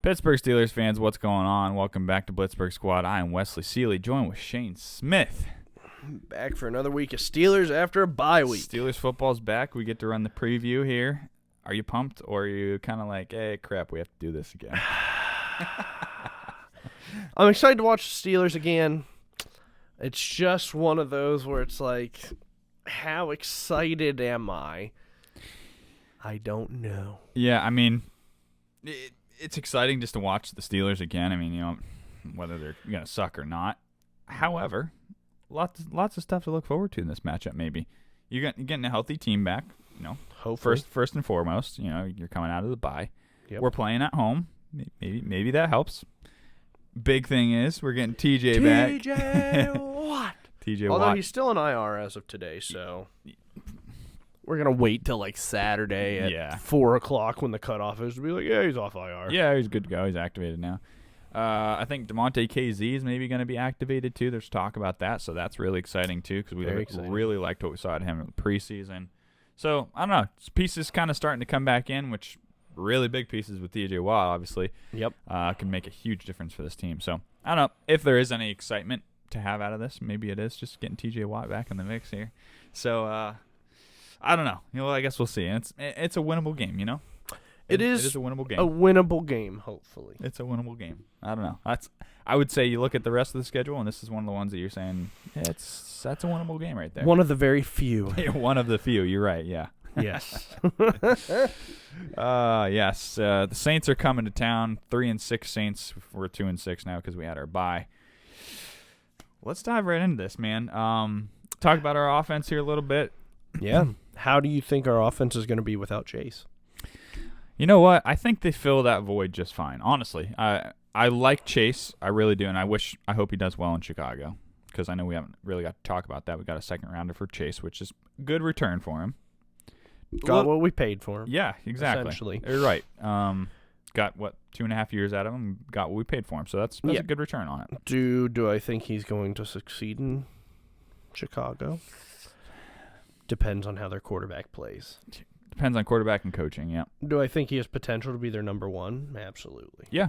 Pittsburgh Steelers fans, what's going on? Welcome back to Blitzburg Squad. I am Wesley Seeley, joined with Shane Smith. Back for another week of Steelers after a bye week. Steelers football's back. We get to run the preview here. Are you pumped, or are you kind of like, hey, crap, we have to do this again? I'm excited to watch the Steelers again. It's just one of those where it's like, how excited am I? I don't know. Yeah, I mean, it's exciting just to watch the Steelers again. I mean, you know, whether they're going to suck or not. However, lots of stuff to look forward to in this matchup. Maybe you're getting a healthy team back. You know, Hopefully. first and foremost, you know, you're coming out of the bye. Yep. We're playing at home. Maybe that helps. Big thing is we're getting TJ back. TJ Watt. TJ Although Watt. he's still in IR as of today, so we're going to wait till like Saturday at 4 o'clock when the cutoff is to be like, yeah, he's off IR. Yeah, he's good to go. He's activated now. I think DeMonte KZ is maybe going to be activated too. There's talk about that, so that's really exciting too because we really liked what we saw at him in the preseason. So, I don't know. Pieces kind of starting to come back in, which really big pieces with TJ Watt, obviously. Yep. Can make a huge difference for this team. So, I don't know if there is any excitement to have out of this. Maybe it is just getting TJ Watt back in the mix here. So, I don't know. You know, I guess we'll see. It's a winnable game, you know? It is a winnable game. A winnable game, hopefully. It's a winnable game. I don't know. I would say you look at the rest of the schedule, and this is one of the ones that you're saying that's a winnable game right there. One of the very few. One of the few. You're right. Yeah. Yes. Yes. The Saints are coming to town. 3-6 Saints. We're 2-6 now because we had our bye. Let's dive right into this, man. Talk about our offense here a little bit. Yeah. How do you think our offense is going to be without Chase? You know what? I think they fill that void just fine. Honestly, I like Chase. I really do, and I hope he does well in Chicago because I know we haven't really got to talk about that. We got a second rounder for Chase, which is good return for him. Got what we paid for him. Yeah, exactly. Essentially. You're right. Got 2.5 years out of him. Got what we paid for him, so that's a good return on it. Do I think he's going to succeed in Chicago? Depends on how their quarterback plays. Depends on quarterback and coaching, yeah. Do I think he has potential to be their number one? Absolutely. Yeah,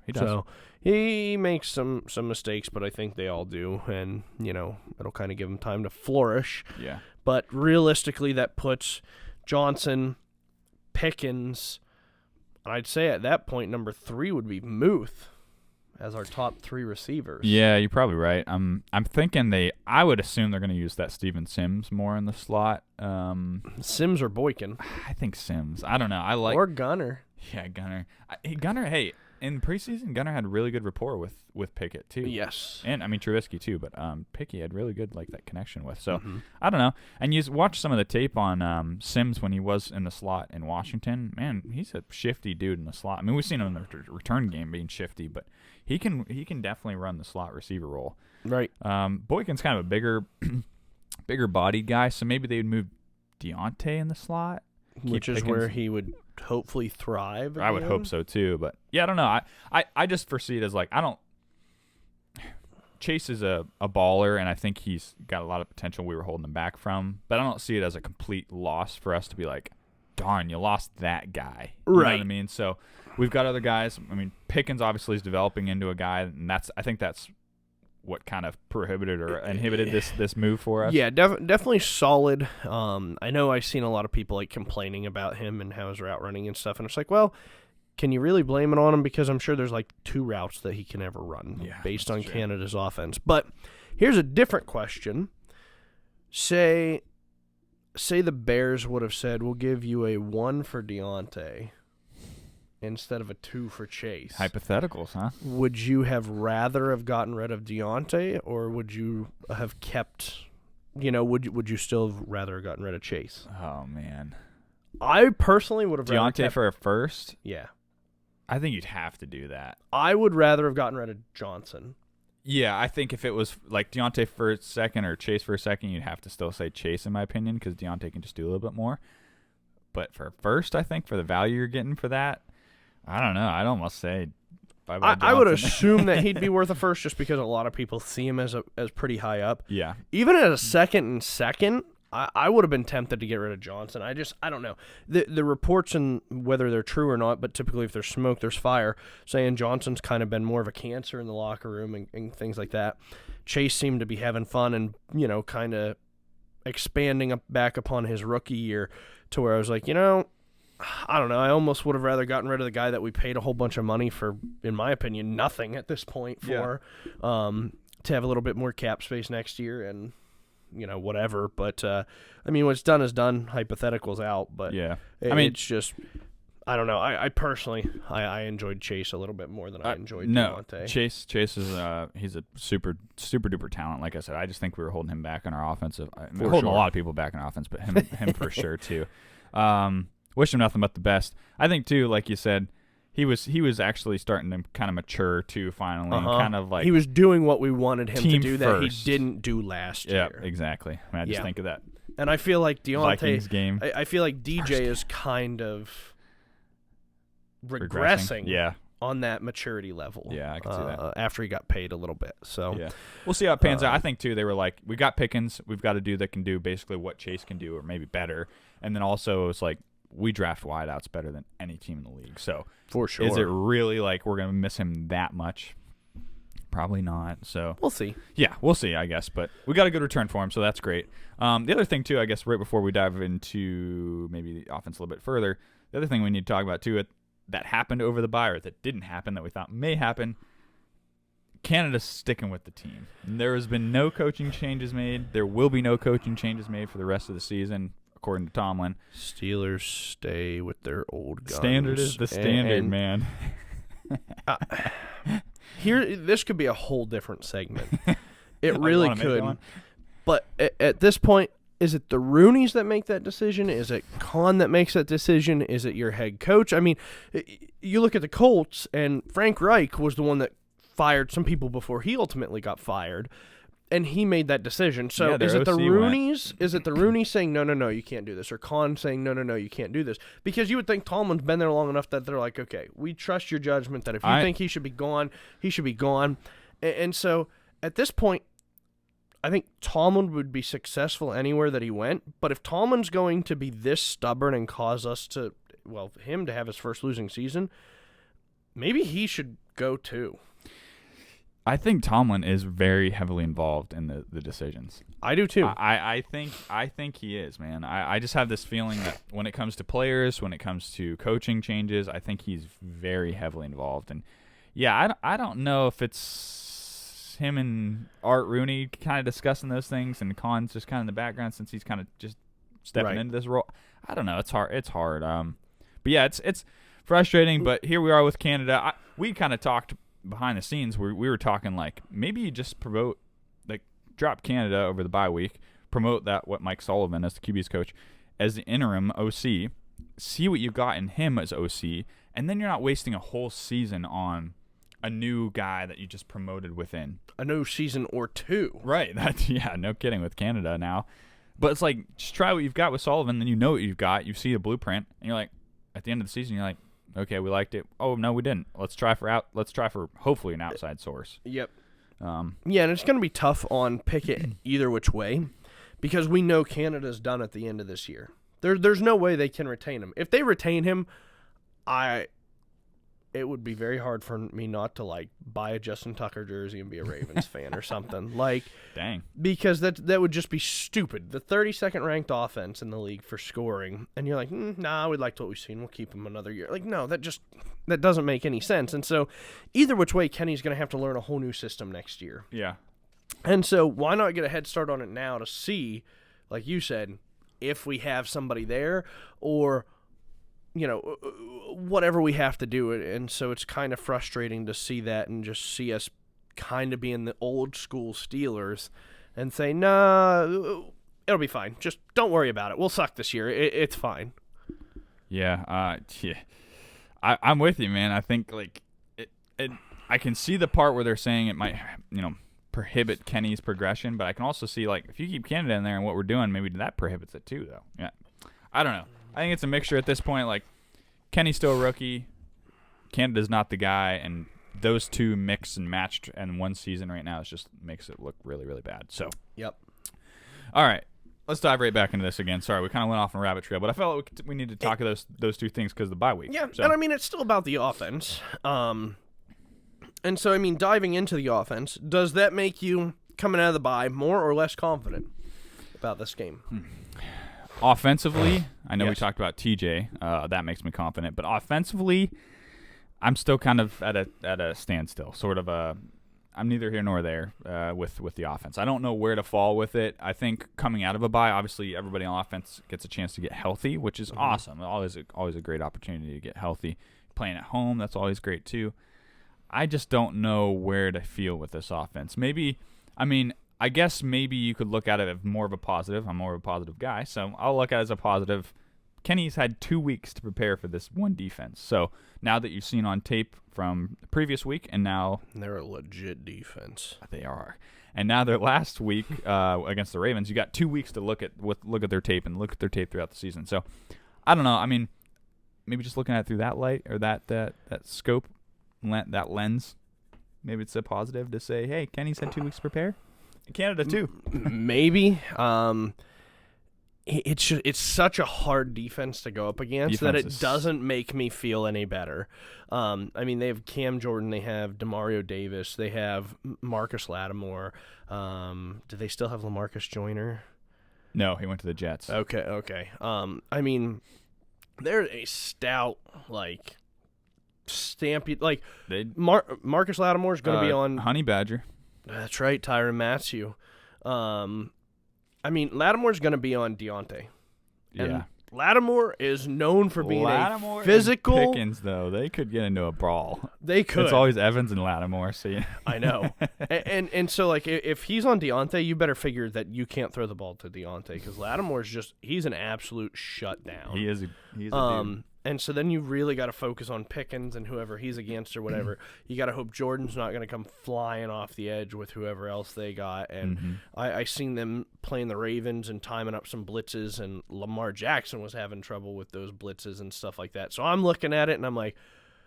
he does. So he makes some mistakes, but I think they all do, and, you know, it'll kind of give him time to flourish. Yeah. But realistically, that puts Johnson, Pickens, and I'd say at that point, number 3 would be Muth as our top 3 receivers. Yeah, you're probably right. I'm thinking I would assume they're going to use that Steven Sims more in the slot. Sims or Boykin. I think Sims. I don't know. Or Gunner. Yeah, Gunner. Gunner, hey, in preseason, Gunner had really good rapport with Pickett, too. Yes. And, I mean, Trubisky, too, but Pickett had really good, that connection with. So, I don't know. And you watch some of the tape on Sims when he was in the slot in Washington. Man, he's a shifty dude in the slot. I mean, we've seen him in the return game being shifty, but he can definitely run the slot receiver role. Right. Boykin's kind of a bigger bodied guy, so maybe they would move Deontay in the slot. Which is where he would hopefully thrive again. I would hope so too, but yeah, I don't know. I just foresee it as Chase is a baller, and I think he's got a lot of potential we were holding him back from, but I don't see it as a complete loss for us to be like, darn, you lost that guy. You know what I mean? So we've got other guys. I mean, Pickens obviously is developing into a guy, and I think that's what kind of prohibited or inhibited this move for us. Yeah, definitely solid. I know I've seen a lot of people complaining about him and how his route running and stuff, and it's like, well, can you really blame it on him? Because I'm sure there's 2 routes that he can ever run based on Canada's offense. But here's a different question. Say the Bears would have said, we'll give you a 1 for Deontay instead of a 2 for Chase. Hypotheticals, huh? Would you have rather have gotten rid of Deontay, or would you have kept, would you still have rather have gotten rid of Chase? Oh, man. I personally would have Deontay for a first? Yeah. I think you'd have to do that. I would rather have gotten rid of Johnson. Yeah, I think if it was Deontay for a second or Chase for a second, you'd have to still say Chase, in my opinion, because Deontay can just do a little bit more. But for first, I think, for the value you're getting for that, I don't know. I'd almost say bye-bye I would assume that he'd be worth a first just because a lot of people see him as pretty high up. Yeah. Even at a second and second, I would have been tempted to get rid of Johnson. I don't know. The reports, and whether they're true or not, but typically if there's smoke, there's fire, saying Johnson's kind of been more of a cancer in the locker room and things like that. Chase seemed to be having fun and, kind of expanding back upon his rookie year to where I was like, I don't know. I almost would have rather gotten rid of the guy that we paid a whole bunch of money for, in my opinion, nothing at this point for, to have a little bit more cap space next year and, whatever. But, what's done is done. Hypotheticals out. But it's just, I don't know. I personally, I enjoyed Chase a little bit more than I enjoyed Deontay. Chase is he's a super duper talent. Like I said, I just think we were holding him back on our offensive. We're holding a lot of people back on offense, but him for sure too. Wish him nothing but the best. I think too, like you said, he was actually starting to kind of mature too. Finally, kind of like he was doing what we wanted him to do first. that he didn't do last year. Yeah, exactly. I just think of that. And I feel like Deontay Vikings game. I feel like DJ is kind of regressing. On that maturity level. Yeah, I can see that. After he got paid a little bit. So we'll see how it pans out. I think too, they were like, we got Pickens, we've got a dude that can do basically what Chase can do, or maybe better. And then also it's like, we draft wideouts better than any team in the league. So for sure, is it really like we're gonna miss him that much? Probably not. So we'll see. Yeah, we'll see, I guess. But we got a good return for him, so that's great. The other thing too, I guess, right before we dive into maybe the offense a little bit further, the other thing we need to talk about too, that happened over the bye, or that didn't happen, that we thought may happen. Canada's sticking with the team. There has been no coaching changes made. There will be no coaching changes made for the rest of the season, according to Tomlin. Steelers stay with their old guns. Standard is the standard, man. This could be a whole different segment. It really could. But at this point, is it the Rooneys that make that decision? Is it Khan that makes that decision? Is it your head coach? I mean, you look at the Colts, and Frank Reich was the one that fired some people before he ultimately got fired. And he made that decision. So is it the Rooneys? Is it the Rooneys saying, no, you can't do this? Or Khan saying, no, you can't do this? Because you would think Tomlin's been there long enough that they're like, okay, we trust your judgment that if you think he should be gone, he should be gone. And so at this point, I think Tomlin would be successful anywhere that he went. But if Tomlin's going to be this stubborn and cause us to, him to have his first losing season, maybe he should go too. I think Tomlin is very heavily involved in the decisions. I do too. I think he is, man. I just have this feeling that when it comes to players, when it comes to coaching changes, I think he's very heavily involved. And yeah, I don't know if it's him and Art Rooney kind of discussing those things, and Khan's just kind of in the background since he's kind of just stepping into this role. I don't know. It's hard. But yeah, it's frustrating. But here we are with Canada. We kind of talked behind the scenes. We were talking like maybe you just promote, like, drop Canada over the bye week, promote that what Mike Sullivan as the QB's coach as the interim OC, see what you got in him as OC, and then you're not wasting a whole season on a new guy that you just promoted within a new season or two. Right. No kidding with Canada now. But it's like, just try what you've got with Sullivan, then you know what you've got. You see the blueprint, and you're like, at the end of the season, you're like, okay, we liked it. Oh no, we didn't. Let's try for hopefully an outside source. Yep. And it's going to be tough on Pickett either which way, because we know Canada's done at the end of this year. There's no way they can retain him. If they retain him, it would be very hard for me not to like buy a Justin Tucker jersey and be a Ravens fan or something. Like, dang, because that would just be stupid. The 32nd ranked offense in the league for scoring, and you're like, nah, we liked what we've seen. We'll keep him another year. Like, no, that doesn't make any sense. And so, either which way, Kenny's going to have to learn a whole new system next year. Yeah. And so, why not get a head start on it now to see, like you said, if we have somebody there or, whatever we have to do. And so it's kind of frustrating to see that and just see us kind of being the old school Steelers and say, nah, it'll be fine. Just don't worry about it. We'll suck this year. It's fine. Yeah. I'm with you, man. I think like I can see the part where they're saying it might, prohibit Kenny's progression, but I can also see like if you keep Canada in there and what we're doing, maybe that prohibits it too, though. Yeah. I don't know. I think it's a mixture at this point. Like, Kenny's still a rookie. Canada's not the guy, and those two mixed and matched in one season right now just makes it look really, really bad. So, yep. All right. let's dive right back into this again. Sorry, we kind of went off on a rabbit trail, but I felt like we need to talk of those two things because of the bye week. Yeah, so. and I mean, it's still about the offense. And so, I mean, diving into the offense, does that make you, coming out of the bye, more or less confident about this game? Offensively, I know we Yes. talked about TJ. That makes me confident. But offensively, I'm still kind of at a standstill. Sort of I'm neither here nor there with the offense. I don't know where to fall with it. I think coming out of a bye, obviously everybody on offense gets a chance to get healthy, which is awesome. Always a great opportunity to get healthy. Playing at home, that's always great too. I just don't know where to feel with this offense. I guess maybe you could look at it as more of a positive. I'm more of a positive guy, so I'll look at it as a positive. Kenny's had 2 weeks to prepare for this one defense. So now that you've seen on tape from the previous week, and now They're a legit defense. they are, and now their last week against the Ravens, you got 2 weeks to look at their tape and look at their tape throughout the season. So I don't know. I mean, maybe just looking at it through that light or that scope, that lens, maybe it's a positive to say, hey, Kenny's had 2 weeks to prepare. Canada too. Maybe. It's such a hard defense to go up against that it doesn't make me feel any better. I mean, they have Cam Jordan, they have Demario Davis, they have Marcus Lattimore. Do they still have LaMarcus Joyner? No, he went to the Jets. Okay. I mean, they're a stout, like, Marcus Lattimore's going to be on Honey Badger. That's right, Tyrann Mathieu. I mean, Lattimore's going to be on Deontay. Yeah. And Lattimore is known for being Lattimore a physical. And Pickens, though, they could get into a brawl. They could. It's always Evans and Lattimore. So yeah. I know. and so, like, if he's on Deontay, you better figure that you can't throw the ball to Deontay because Lattimore's he's an absolute shutdown. He's a dude. And so then you really got to focus on Pickens and whoever he's against or whatever. You got to hope Jordan's not going to come flying off the edge with whoever else they got. And I seen them playing the Ravens and timing up some blitzes, and Lamar Jackson was having trouble with those blitzes and stuff like that. So I'm looking at it, and I'm like...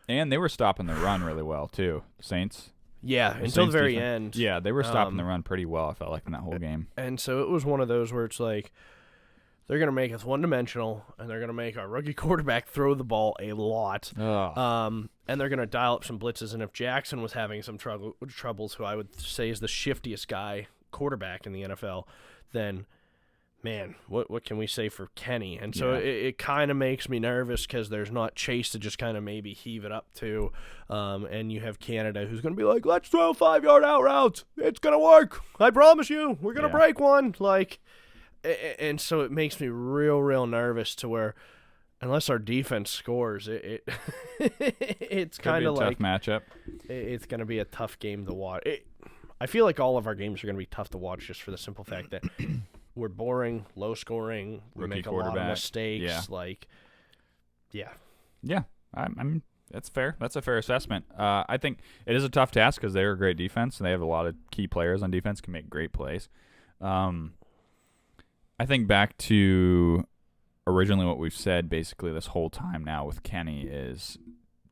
And they were stopping the run really well, too. Saints. Yeah, until the very end. Yeah, they were stopping the run pretty well, I felt like, in that whole game. And so it was one of those where it's like... They're going to make us one-dimensional, and they're going to make our rookie quarterback throw the ball a lot. And they're going to dial up some blitzes. And if Jackson was having some troubles, who I would say is the shiftiest guy quarterback in the NFL, then, man, what can we say for Kenny? And so it kind of makes me nervous because there's not Chase to just kind of maybe heave it up to. And you have Canada who's going to be like, let's throw 5-yard out routes. It's going to work. I promise you. We're going to break one. Like... And so it makes me real nervous to where, unless our defense scores, it's kind of like tough matchup. It's going to be a tough game to watch. I feel like all of our games are going to be tough to watch just for the simple fact that we're boring, low scoring, we make a lot of mistakes. Yeah. I mean, that's fair. That's a fair assessment. I think it is a tough task because they're a great defense and they have a lot of key players on defense can make great plays. I think back to originally what we've said basically this whole time now with Kenny is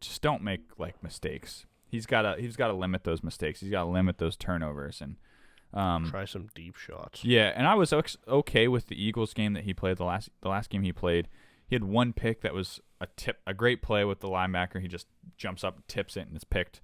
just don't make like mistakes. He's got to limit those mistakes. He's got to limit those turnovers and try some deep shots. Yeah, and I was okay with the Eagles game that he played the last game he played. He had one pick that was a great play with the linebacker. He just jumps up, tips it, and it's picked.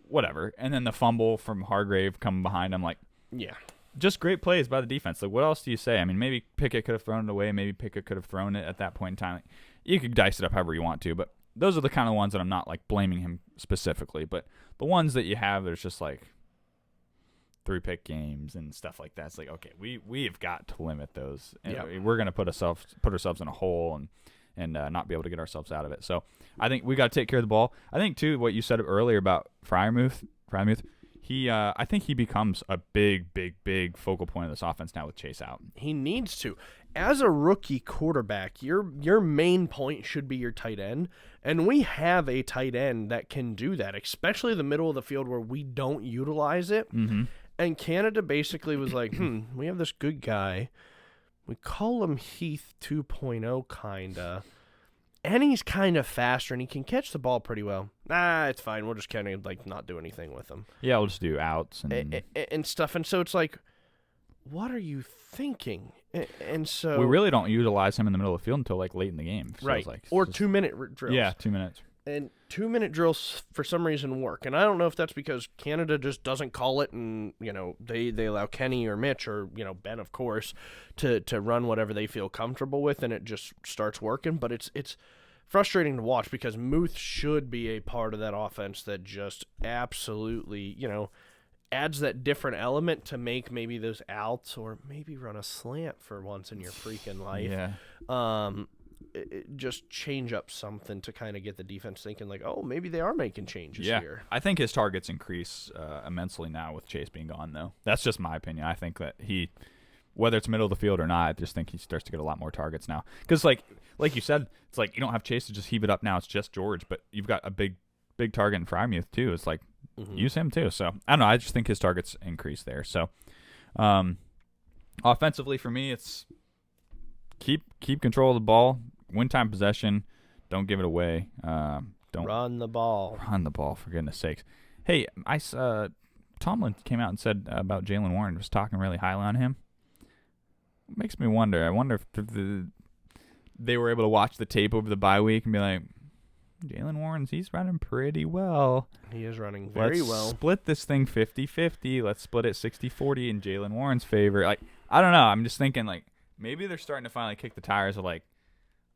Whatever. And then the fumble from Hargrave coming behind him, like, yeah. Just great plays by the defense. Like, what else do you say? I mean, maybe Pickett could have thrown it away. Maybe Pickett could have thrown it at that point in time. Like, you could dice it up however you want to, but those are the kind of ones that I'm not, like, blaming him specifically. But the ones that you have, there's just, like, 3-pick games and stuff like that. It's like, okay, we've got to limit those. And we're going to put ourselves in a hole and not be able to get ourselves out of it. So I think we got to take care of the ball. I think, too, what you said earlier about Freiermuth, I think he becomes a big focal point of this offense now with Chase out. He needs to. As a rookie quarterback, your main point should be your tight end, and we have a tight end that can do that, especially the middle of the field where we don't utilize it. Mm-hmm. And Canada basically was like, we have this good guy. We call him Heath 2.0 kinda. And he's kind of faster, and he can catch the ball pretty well. Nah, it's fine. We'll just kind of, like, not do anything with him. Yeah, we'll just do outs. And stuff. And so it's like, what are you thinking? And so we really don't utilize him in the middle of the field until like late in the game. Right. Like. Or 2-minute drills. Yeah, 2 minutes. And 2-minute drills for some reason work. And I don't know if that's because Canada just doesn't call it, and they allow Kenny or Mitch or Ben, of course, to run whatever they feel comfortable with, and it just starts working. But it's frustrating to watch because Muth should be a part of that offense that just absolutely adds that different element to make maybe those outs, or maybe run a slant for once in your freaking life. Yeah. Just change up something to kind of get the defense thinking like, oh, maybe they are making changes here. I think his targets increase immensely now with Chase being gone, though. That's just my opinion. I think that whether it's middle of the field or not, I just think he starts to get a lot more targets now. Because, like you said, it's like you don't have Chase to just heave it up now. It's just George, but you've got a big target in Freiermuth, too. It's like, use him, too. So, I don't know. I just think his targets increase there. So, offensively, for me, it's keep control of the ball, win time possession, don't give it away. Don't run the ball. Run the ball, for goodness sakes. Hey, Tomlin came out and said about Jaylen Warren, was talking really highly on him. It makes me wonder. I wonder if they were able to watch the tape over the bye week and be like, Jaylen Warren's, he's running pretty well. He is running very well. Split this thing 50-50. Let's split it 60-40 in Jaylen Warren's favor. Like, I don't know. I'm just thinking, like, maybe they're starting to finally kick the tires of, like,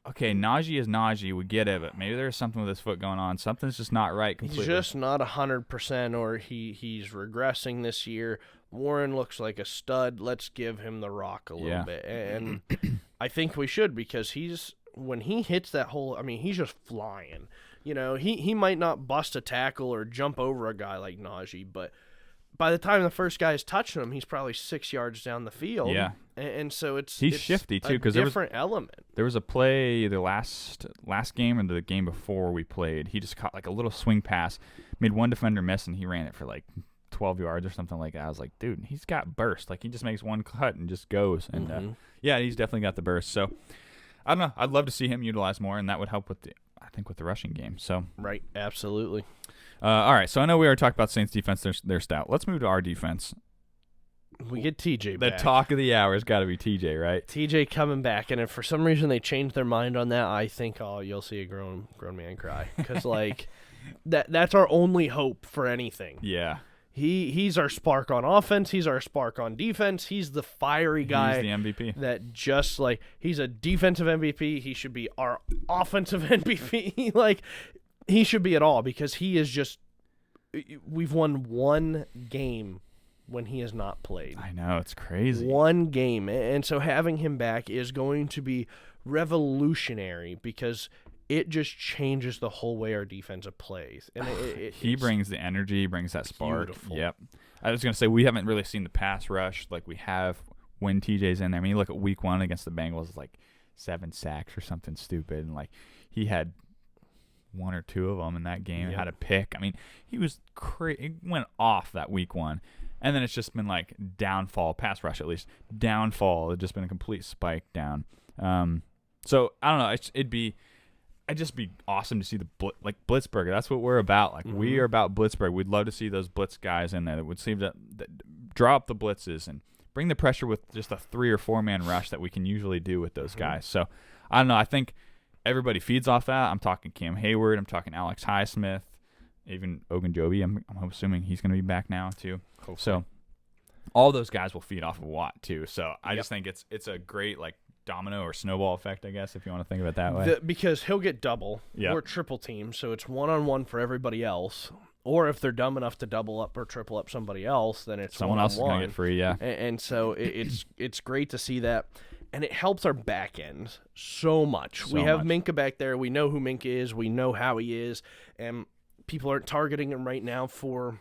okay, Najee is Najee. We get it, but maybe there's something with his foot going on. Something's just not right completely. He's just not 100%, or he's regressing this year. Warren looks like a stud. Let's give him the rock a little bit. And I think we should, because when he hits that hole, I mean, he's just flying. He might not bust a tackle or jump over a guy like Najee, but by the time the first guy is touching him, he's probably 6 yards down the field. Yeah. And so it's shifty too, because different element. There was a play either last game or the game before we played. He just caught like a little swing pass, made one defender miss, and he ran it for like 12 yards or something like that. I was like, dude, he's got burst. Like, he just makes one cut and just goes. And yeah, he's definitely got the burst. So I don't know. I'd love to see him utilized more, and that would help with the rushing game. So right, absolutely. All right, so I know we already talked about Saints defense. They're stout. Let's move to our defense. We get TJ back. The talk of the hour has got to be TJ, right? TJ coming back, and if for some reason they change their mind on that, I think you'll see a grown man cry, because like that's our only hope for anything. Yeah. He's our spark on offense. He's our spark on defense. He's the fiery guy. He's the MVP. That just like, he's a defensive MVP. He should be our offensive MVP. Like, he should be it all, because he is just. We've won one game when he has not played. I know, it's crazy. One game. And so having him back is going to be revolutionary, because it just changes the whole way our defense plays. And he brings the energy, he brings that spark. Beautiful. Yep. I was going to say, we haven't really seen the pass rush like we have when TJ's in there. I mean, you look at week 1 against the Bengals, it's like 7 sacks or something stupid. And like, he had 1 or 2 of them in that game. Had a pick. I mean, he was he went off that week 1. And then it's just been like downfall, pass rush at least, downfall. It's just been a complete spike down. So I don't know. It'd just be awesome to see the Blitzburger. That's what we're about. Like, we are about Blitzburg. We'd love to see those blitz guys in there that would seem to draw up the blitzes and bring the pressure with just a 3 or 4 man rush that we can usually do with those guys. So I don't know. I think everybody feeds off that. I'm talking Cam Hayward. I'm talking Alex Highsmith. Even Ogunjobi. I'm assuming he's going to be back now too. Hopefully. So all those guys will feed off of Watt too. So I just think it's a great like domino or snowball effect, I guess, if you want to think of it that way. Because he'll get double or triple team, so it's 1-on-1 for everybody else. Or if they're dumb enough to double up or triple up somebody else, then it's someone else is going to get free. Yeah, and so it's great to see that. And it helps our back end so much. We have Minkah back there. We know who Minkah is. We know how he is. And people aren't targeting him right now for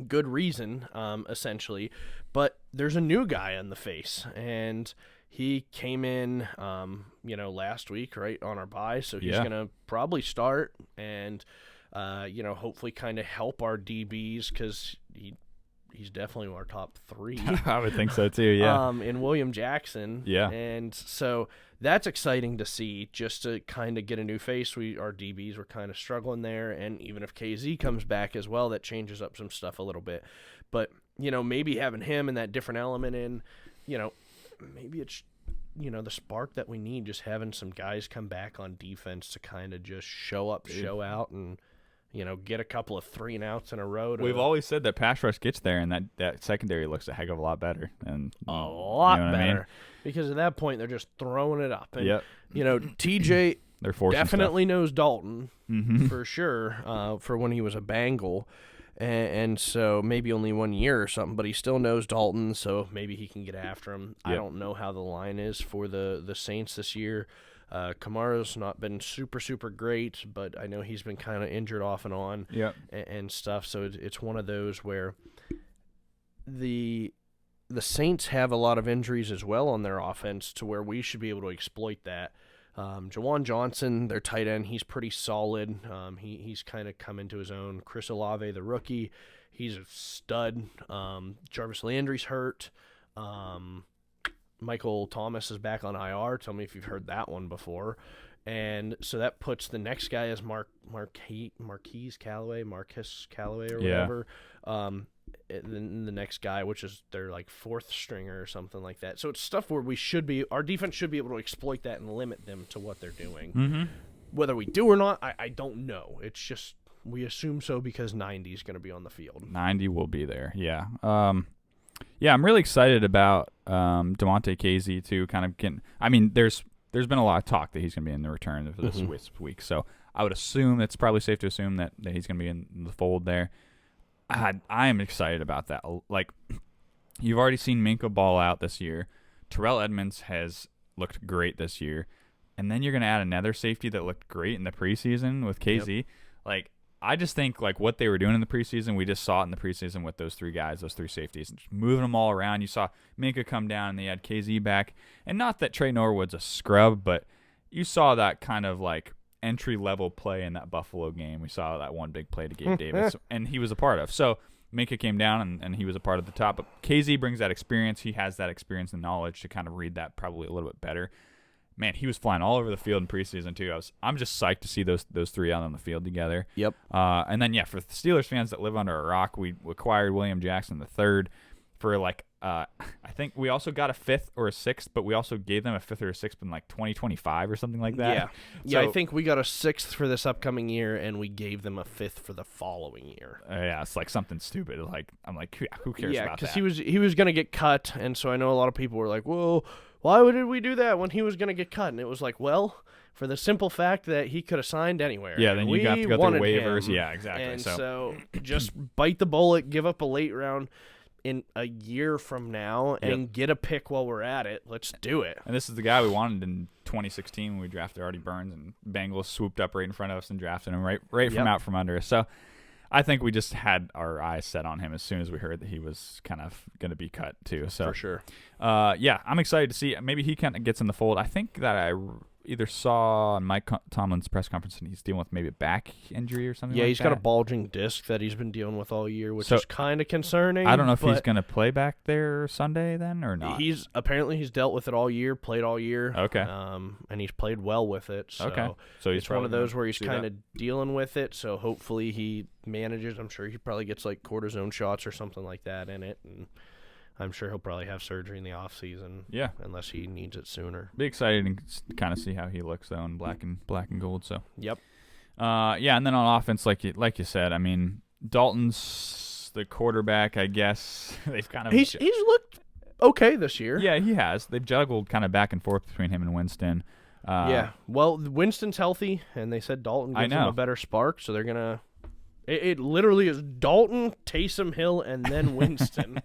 good reason, essentially. But there's a new guy on the face. And he came in, last week, right, on our bye. So he's going to probably start and, hopefully kind of help our DBs, because he's definitely our top 3. I would think so too, yeah. In William Jackson. Yeah. And so that's exciting to see, just to kind of get a new face. Our DBs were kind of struggling there, and even if KZ comes back as well, that changes up some stuff a little bit. But, maybe having him and that different element in, maybe it's, the spark that we need, just having some guys come back on defense to kind of just show up, show out, and, get a couple of 3-and-outs in a row. We've always said that pass rush gets there, and that secondary looks a heck of a lot better. And a lot better. I mean? Because at that point, they're just throwing it up. And, yep. TJ they're definitely stuff. knows Dalton for sure for when he was a Bengal. And so maybe only 1 year or something, but he still knows Dalton, so maybe he can get after him. Yep. I don't know how the line is for the Saints this year. Kamara's not been super, super great, but I know he's been kind of injured off and on and stuff. So it's one of those where the Saints have a lot of injuries as well on their offense to where we should be able to exploit that. Jawan Johnson, their tight end, he's pretty solid. He's kind of come into his own. Chris Olave, the rookie, he's a stud. Jarvis Landry's hurt. Michael Thomas is back on IR. Tell me if you've heard that one before. And so that puts the next guy as Marquise Callaway or whatever. And the next guy, which is their like fourth stringer or something like that. So it's stuff where our defense should be able to exploit that and limit them to what they're doing. Mm-hmm. Whether we do or not, I don't know. It's just we assume so because 90 is going to be on the field. 90 will be there, yeah. I'm really excited about Damontae Kazee too. Kind of getting. I mean, there's been a lot of talk that he's going to be in the return for this week. So I would assume it's probably safe to assume that he's going to be in the fold there. I am excited about that. Like, you've already seen Minka ball out this year. Terrell Edmonds has looked great this year. And then you're going to add another safety that looked great in the preseason with KZ. Yep. Like, I just think, like, what they were doing in the preseason, we just saw it in the preseason with those three guys, those three safeties, and just moving them all around. You saw Minka come down, and they had KZ back. And not that Trey Norwood's a scrub, but you saw that kind of, like, entry-level play in that Buffalo game. We saw that one big play to Gabe Davis, and he was a part of. So Minka came down, and he was a part of the top. But KZ brings that experience. He has that experience and knowledge to kind of read that probably a little bit better. Man, he was flying all over the field in preseason, too. I'm just psyched to see those three out on the field together. Yep. And then, for the Steelers fans that live under a rock, we acquired William Jackson III for, like, I think we also got a 5th or a 6th, but we also gave them a 5th or a 6th in like 2025 or something like that. Yeah, I think we got a 6th for this upcoming year, and we gave them a 5th for the following year. It's like something stupid. Like, I'm like, who cares about that? Yeah, because he was going to get cut, and so I know a lot of people were like, well, why did we do that when he was going to get cut? And it was like, well, for the simple fact that he could have signed anywhere. Yeah, then you got to go through waivers. Him. Yeah, exactly. And so just bite the bullet, give up a late round in a year from now and get a pick while we're at it. Let's do it. And this is the guy we wanted in 2016 when we drafted Artie Burns, and Bengals swooped up right in front of us and drafted him right from out from under us. So I think we just had our eyes set on him as soon as we heard that he was kind of going to be cut too. So for sure. I'm excited to see. Maybe he kind of gets in the fold. I think that I either saw on Mike Tomlin's press conference and he's dealing with maybe a back injury or something. Yeah, like he's that. got a bulging disc that he's been dealing with all year, which is kind of concerning. I don't know if he's going to play back there Sunday then or not. He's dealt with it all year, played all year. Okay. And he's played well with it. So okay. So it's one of those where he's kind of dealing with it. So hopefully he manages. I'm sure he probably gets like cortisone shots or something like that in it, and I'm sure he'll probably have surgery in the off season. Yeah, unless he needs it sooner. Be exciting to kind of see how he looks though in black and gold. So yep. And then on offense, like you said, I mean, Dalton's the quarterback. I guess they've kind of he's looked okay this year. Yeah, he has. They've juggled kind of back and forth between him and Winston. Well, Winston's healthy, and they said Dalton gives him a better spark, so they're gonna. It literally is Dalton, Taysom Hill, and then Winston.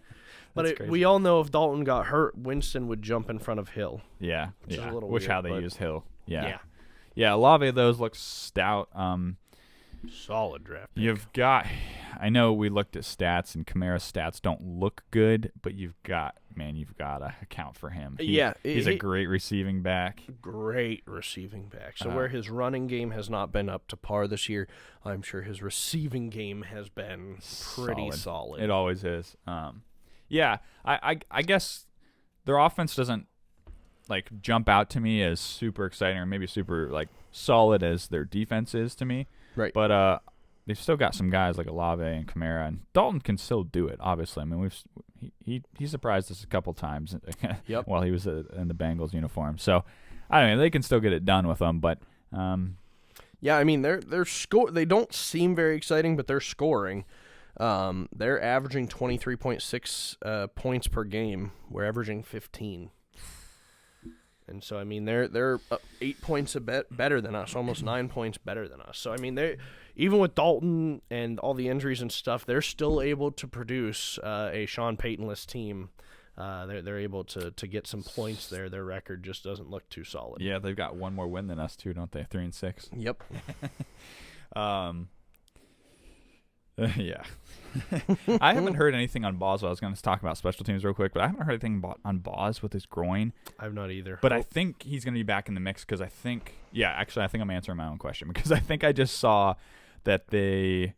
But we all know if Dalton got hurt, Winston would jump in front of Hill. Yeah, which is a little weird, how they use Hill. Yeah. Olave those look stout. Solid draft pick. You've got. I know we looked at stats, and Kamara's stats don't look good, but you've got to account for him. He's a great receiving back. Great receiving back. So where his running game has not been up to par this year, I'm sure his receiving game has been pretty solid. It always is. I guess their offense doesn't like jump out to me as super exciting or maybe super like solid as their defense is to me. Right. But they've still got some guys like Olave and Kamara, and Dalton can still do it. Obviously, I mean he surprised us a couple times Yep. while he was in the Bengals uniform. So I don't know, they can still get it done with them, but yeah, I mean they're they don't seem very exciting, but they're scoring. They're averaging 23.6 points per game. We're averaging 15. And so I mean they're 8 points better than us, almost 9 points better than us. So I mean they, even with Dalton and all the injuries and stuff, they're still able to produce a Sean Payton-less team. They're able to get some points there. Their record just doesn't look too solid. yeah, they've got one more win than us too, don't they? 3-6. Yep. Yeah. I haven't heard anything on Boz. I was going to talk about special teams real quick, but I haven't heard anything on Boz with his groin. I've not either. But I think he's going to be back in the mix because I think I'm answering my own question because I think I just saw that to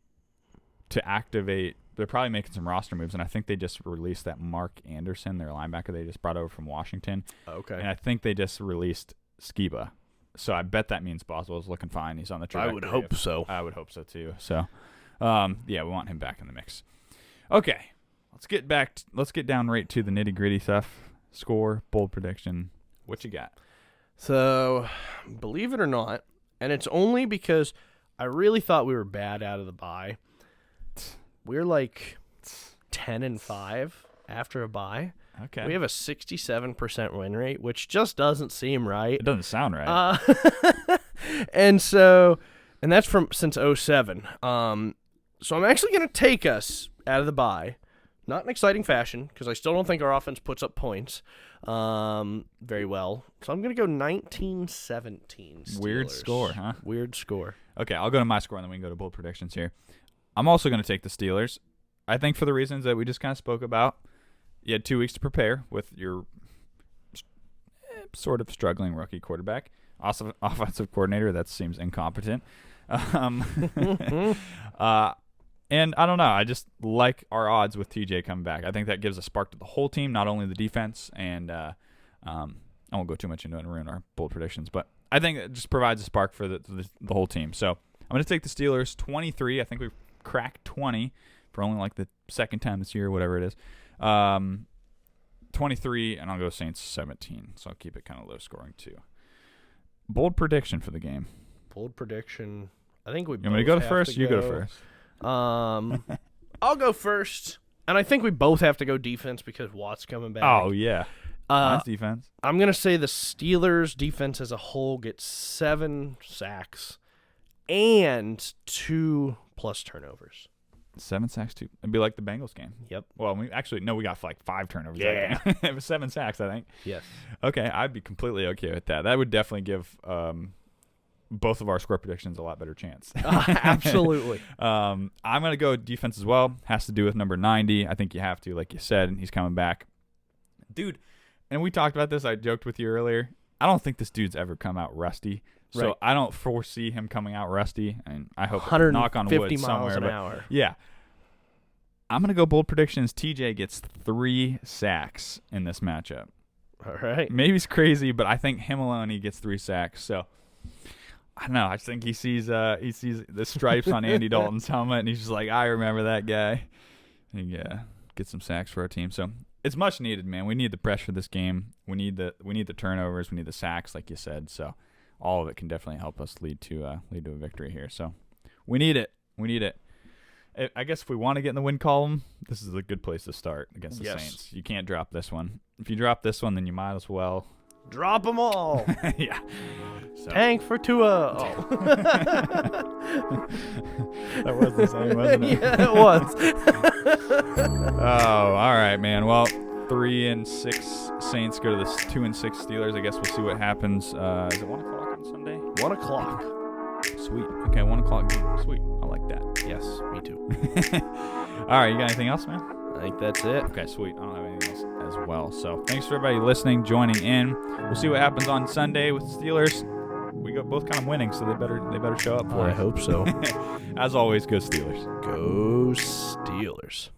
activate, they're probably making some roster moves, and I think they just released that Mark Anderson, their linebacker they just brought over from Washington. Okay. And I think they just released Skiba. So I bet that means Boswell's looking fine. He's on the trajectory. I would hope so. I would hope so too. So, yeah, we want him back in the mix. Okay, let's get down right to the nitty gritty stuff. Score, bold prediction. What you got? So, believe it or not, and it's only because I really thought we were bad out of the bye. We're like 10-5 after a bye. Okay. We have a 67% win rate, which just doesn't seem right. It doesn't sound right. And that's since 2007. So I'm actually going to take us out of the bye. Not in exciting fashion, because I still don't think our offense puts up points very well. So I'm going to go 19-17 Steelers. Weird score, huh? Weird score. Okay, I'll go to my score, and then we can go to bold predictions here. I'm also going to take the Steelers. I think for the reasons that we just kind of spoke about. You had 2 weeks to prepare with your sort of struggling rookie quarterback. Also, offensive coordinator, that seems incompetent. And I don't know. I just like our odds with TJ coming back. I think that gives a spark to the whole team, not only the defense. And I won't go too much into it and ruin our bold predictions, but I think it just provides a spark for the whole team. So I'm going to take the Steelers 23. I think we've cracked 20 for only like the second time this year, or whatever it is. 23, and I'll go Saints 17. So I'll keep it kind of low scoring too. Bold prediction for the game. Bold prediction. I think we both You want me to go have first? to You go first. I'll go first. And I think we both have to go defense because Watt's coming back. Oh, yeah. Mine's defense. I'm going to say the Steelers' defense as a whole gets 7 sacks and 2+ turnovers. 7 sacks, 2. It'd be like the Bengals game. Yep. Well, we got like 5 turnovers. Yeah. That game. It was 7 sacks, I think. Yes. Okay, I'd be completely okay with that. That would definitely give both of our score predictions a lot better chance. Absolutely. I'm going to go defense as well. Has to do with number 90. I think you have to, like you said, he's coming back. Dude, and we talked about this. I joked with you earlier. I don't think this dude's ever come out rusty. So Right. I don't foresee him coming out rusty, and I hope, 150 knock on wood, miles somewhere. an But hour. yeah. I'm going to go bold predictions. TJ gets 3 sacks in this matchup. All right. Maybe it's crazy, but I think him alone, he gets 3 sacks. So I don't know. I just think he sees the stripes on Andy Dalton's helmet, and he's just like, I remember that guy. And yeah, get some sacks for our team. So it's much needed, man. We need the pressure this game. We need the turnovers. We need the sacks, like you said. So all of it can definitely help us lead to a victory here. So we need it. I guess if we want to get in the win column, this is a good place to start against the Saints. You can't drop this one. If you drop this one, then you might as well Drop them all. yeah. So. Tank for Tua. Oh. That was the same, wasn't it? Yeah, it was. Oh, all right, man. Well, 3-6 Saints go to the 2-6 Steelers. I guess we'll see what happens. Is it 1 o'clock on Sunday? 1 o'clock. Sweet. Okay, 1 o'clock game. Sweet. I like that. Yes, me too. All right, you got anything else, man? I think that's it. Okay, sweet. I don't have anything else as well. So thanks for everybody listening, joining in. We'll see what happens on Sunday with the Steelers. We got both kind of winning, so they better show up for I us. hope so. As always, go Steelers. Go Steelers.